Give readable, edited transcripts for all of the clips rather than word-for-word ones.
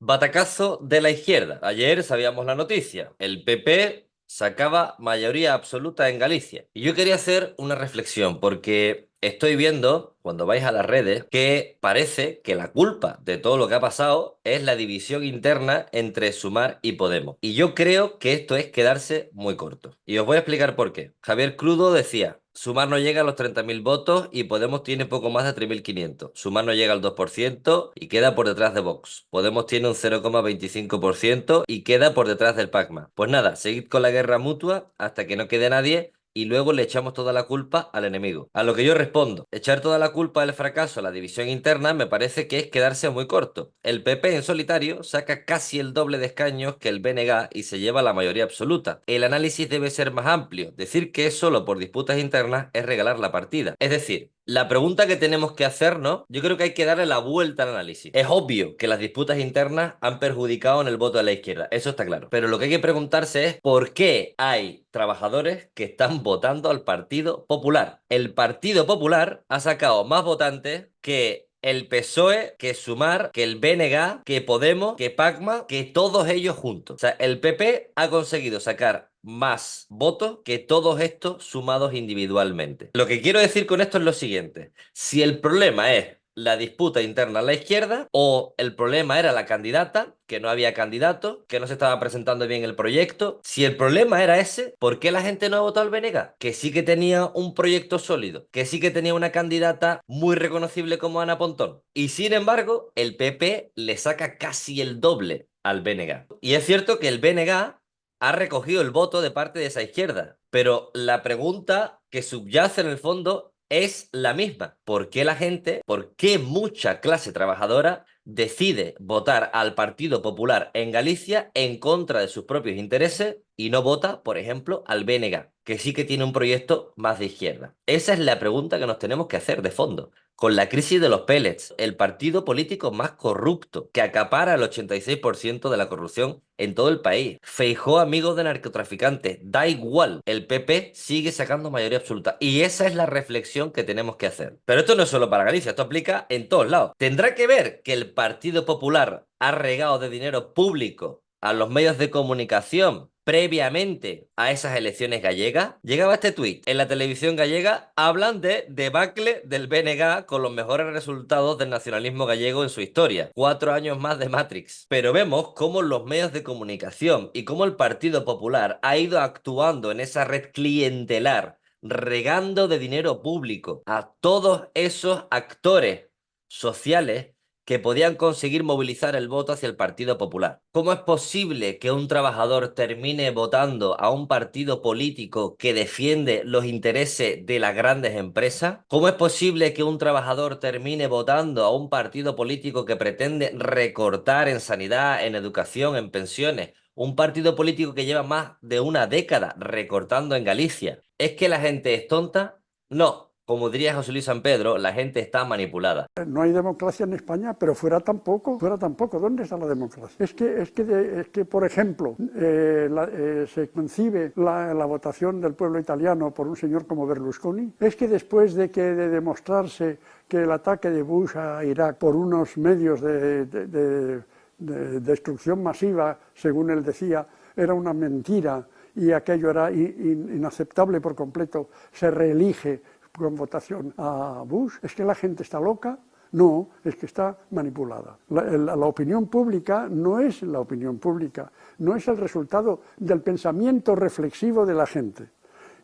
Batacazo de la izquierda. Ayer sabíamos la noticia. El PP sacaba mayoría absoluta en Galicia. Y yo quería hacer una reflexión porque estoy viendo, cuando vais a las redes, que parece que la culpa de todo lo que ha pasado es la división interna entre Sumar y Podemos. Y yo creo que esto es quedarse muy corto. Y os voy a explicar por qué. Javier Crudo decía: Sumar no llega a los 30.000 votos y Podemos tiene poco más de 3.500. Sumar no llega al 2% y queda por detrás de Vox. Podemos tiene un 0,25% y queda por detrás del PACMA. Pues nada, seguid con la guerra mutua hasta que no quede nadie y luego le echamos toda la culpa al enemigo. A lo que yo respondo: echar toda la culpa del fracaso a la división interna me parece que es quedarse muy corto. El PP en solitario saca casi el doble de escaños que el BNG y se lleva la mayoría absoluta. El análisis debe ser más amplio. Decir que es solo por disputas internas es regalar la partida. Es decir, la pregunta que tenemos que hacernos, yo creo que hay que darle la vuelta al análisis. Es obvio que las disputas internas han perjudicado en el voto de la izquierda, eso está claro. Pero lo que hay que preguntarse es por qué hay trabajadores que están votando al Partido Popular. El Partido Popular ha sacado más votantes que el PSOE, que Sumar, que el BNG, que Podemos, que PACMA, que todos ellos juntos. O sea, el PP ha conseguido sacar más votos que todos estos sumados individualmente. Lo que quiero decir con esto es lo siguiente: si el problema es la disputa interna a la izquierda, o el problema era la candidata, que no había candidato, que no se estaba presentando bien el proyecto. Si el problema era ese, ¿por qué la gente no ha votado al BNG? Que sí que tenía un proyecto sólido, que sí que tenía una candidata muy reconocible como Ana Pontón. Y sin embargo, el PP le saca casi el doble al BNG. Y es cierto que el BNG ha recogido el voto de parte de esa izquierda, pero la pregunta que subyace en el fondo es la misma. ¿Por qué la gente, por qué mucha clase trabajadora decide votar al Partido Popular en Galicia en contra de sus propios intereses y no vota, por ejemplo, al BNG, que sí que tiene un proyecto más de izquierda? Esa es la pregunta que nos tenemos que hacer de fondo. Con la crisis de los pellets, el partido político más corrupto, que acapara el 86% de la corrupción en todo el país. Feijóo amigo de narcotraficantes, da igual, el PP sigue sacando mayoría absoluta. Y esa es la reflexión que tenemos que hacer. Pero esto no es solo para Galicia, esto aplica en todos lados. Tendrá que ver que el Partido Popular ha regado de dinero público a los medios de comunicación previamente a esas elecciones gallegas. Llegaba este tuit: en la televisión gallega hablan de debacle del BNG con los mejores resultados del nacionalismo gallego en su historia. 4 años más de Matrix. Pero vemos cómo los medios de comunicación y cómo el Partido Popular ha ido actuando en esa red clientelar, regando de dinero público a todos esos actores sociales que podían conseguir movilizar el voto hacia el Partido Popular. ¿Cómo es posible que un trabajador termine votando a un partido político que defiende los intereses de las grandes empresas? ¿Cómo es posible que un trabajador termine votando a un partido político que pretende recortar en sanidad, en educación, en pensiones? Un partido político que lleva más de una década recortando en Galicia. ¿Es que la gente es tonta? No. Como diría José Luis San Pedro, la gente está manipulada. No hay democracia en España, pero fuera tampoco, fuera tampoco. ¿Dónde está la democracia? Es que por ejemplo, se concibe la votación del pueblo italiano por un señor como Berlusconi. Es que después de demostrarse que el ataque de Bush a Irak por unos medios de destrucción masiva, según él decía, era una mentira y aquello era inaceptable por completo, se reelige con votación a Bush. ¿Es que la gente está loca? No, es que está manipulada. La opinión pública no es la opinión pública, no es el resultado del pensamiento reflexivo de la gente.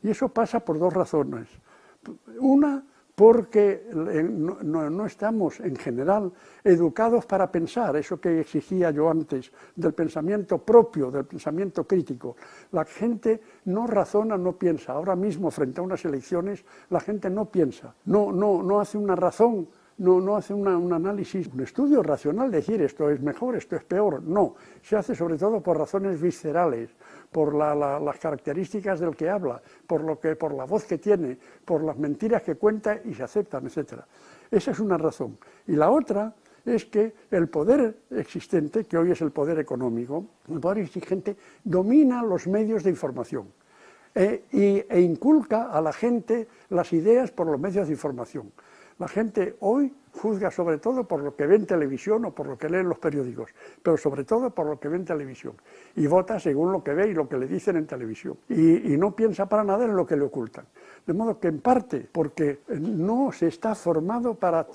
Y eso pasa por dos razones. Una, porque no estamos en general educados para pensar, eso que exigía yo antes, del pensamiento propio, del pensamiento crítico. La gente no razona, no piensa. Ahora mismo, frente a unas elecciones, la gente no piensa, no hace una razón, no hace un análisis, un estudio racional, decir esto es mejor, esto es peor. No, se hace sobre todo por razones viscerales, por las características del que habla, por la voz que tiene, por las mentiras que cuenta y se aceptan, etc. Esa es una razón. Y la otra es que el poder existente, que hoy es el poder económico, el poder exigente, domina los medios de información e inculca a la gente las ideas por los medios de información. La gente hoy juzga sobre todo por lo que ve en televisión o por lo que lee en los periódicos, pero sobre todo por lo que ve en televisión. Y vota según lo que ve y lo que le dicen en televisión. Y no piensa para nada en lo que le ocultan. De modo que en parte porque no se está formado para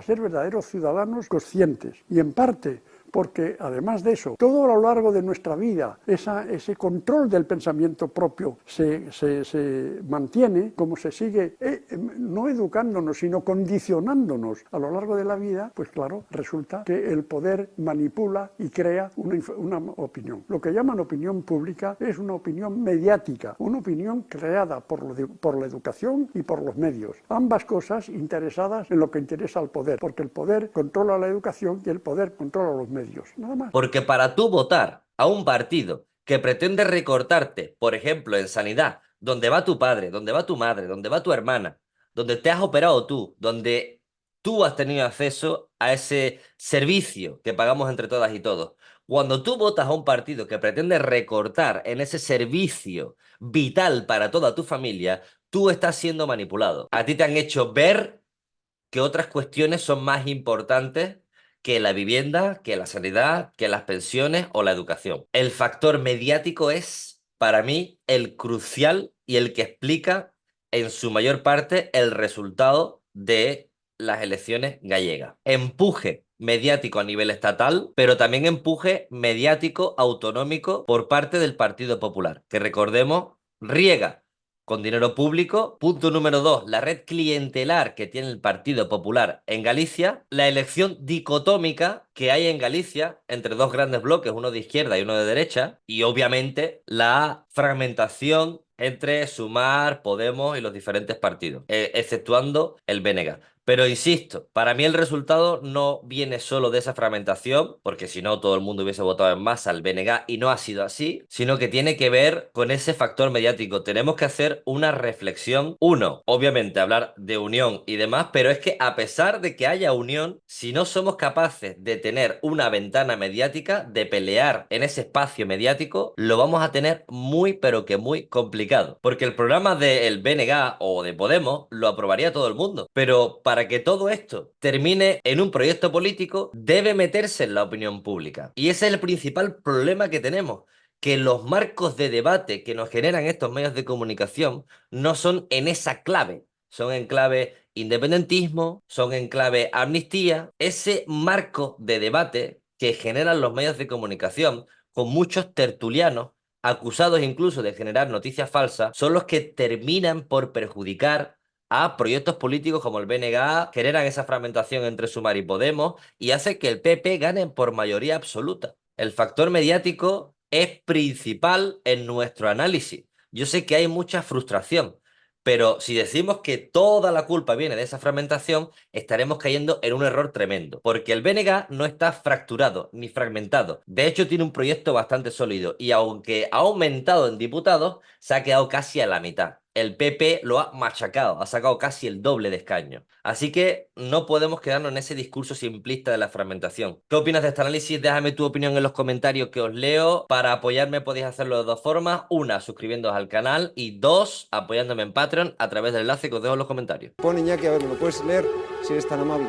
ser verdaderos ciudadanos conscientes. Y en parte porque además de eso, todo a lo largo de nuestra vida, ese control del pensamiento propio se mantiene, como se sigue no educándonos, sino condicionándonos a lo largo de la vida, pues claro, resulta que el poder manipula y crea una opinión. Lo que llaman opinión pública es una opinión mediática, una opinión creada por la educación y por los medios. Ambas cosas interesadas en lo que interesa al poder, porque el poder controla la educación y el poder controla los medios. Nada más. Porque para tú votar a un partido que pretende recortarte, por ejemplo, en sanidad, donde va tu padre, donde va tu madre, donde va tu hermana, donde te has operado tú, donde tú has tenido acceso a ese servicio que pagamos entre todas y todos. Cuando tú votas a un partido que pretende recortar en ese servicio vital para toda tu familia, tú estás siendo manipulado. A ti te han hecho ver que otras cuestiones son más importantes que la vivienda, que la sanidad, que las pensiones o la educación. El factor mediático es, para mí, el crucial y el que explica en su mayor parte el resultado de las elecciones gallegas. Empuje mediático a nivel estatal, pero también empuje mediático autonómico por parte del Partido Popular, que recordemos, riega con dinero público. Punto número 2, la red clientelar que tiene el Partido Popular en Galicia, la elección dicotómica que hay en Galicia entre dos grandes bloques, uno de izquierda y uno de derecha, y obviamente la fragmentación entre Sumar, Podemos y los diferentes partidos, exceptuando el BNG. Pero insisto, para mí el resultado no viene solo de esa fragmentación, porque si no todo el mundo hubiese votado en masa al BNG y no ha sido así, sino que tiene que ver con ese factor mediático. Tenemos que hacer una reflexión. Uno, obviamente hablar de unión y demás, pero es que a pesar de que haya unión, si no somos capaces de tener una ventana mediática, de pelear en ese espacio mediático, lo vamos a tener muy pero que muy complicado. Porque el programa del BNG o de Podemos lo aprobaría todo el mundo, pero para que todo esto termine en un proyecto político, debe meterse en la opinión pública. Y ese es el principal problema que tenemos, que los marcos de debate que nos generan estos medios de comunicación no son en esa clave, son en clave independentismo, son en clave amnistía. Ese marco de debate que generan los medios de comunicación con muchos tertulianos, acusados incluso de generar noticias falsas, son los que terminan por perjudicar a proyectos políticos como el BNG, generan esa fragmentación entre Sumar y Podemos y hace que el PP gane por mayoría absoluta. El factor mediático es principal en nuestro análisis. Yo sé que hay mucha frustración, pero si decimos que toda la culpa viene de esa fragmentación, estaremos cayendo en un error tremendo, porque el BNG no está fracturado ni fragmentado. De hecho, tiene un proyecto bastante sólido y aunque ha aumentado en diputados, se ha quedado casi a la mitad. El PP lo ha machacado, ha sacado casi el doble de escaños. Así que no podemos quedarnos en ese discurso simplista de la fragmentación. ¿Qué opinas de este análisis? Déjame tu opinión en los comentarios que os leo. Para apoyarme podéis hacerlo de dos formas. Una, suscribiéndoos al canal y dos, apoyándome en Patreon a través del enlace que os dejo en los comentarios. Pone Iñaki, a ver, ¿me lo puedes leer si eres tan amable?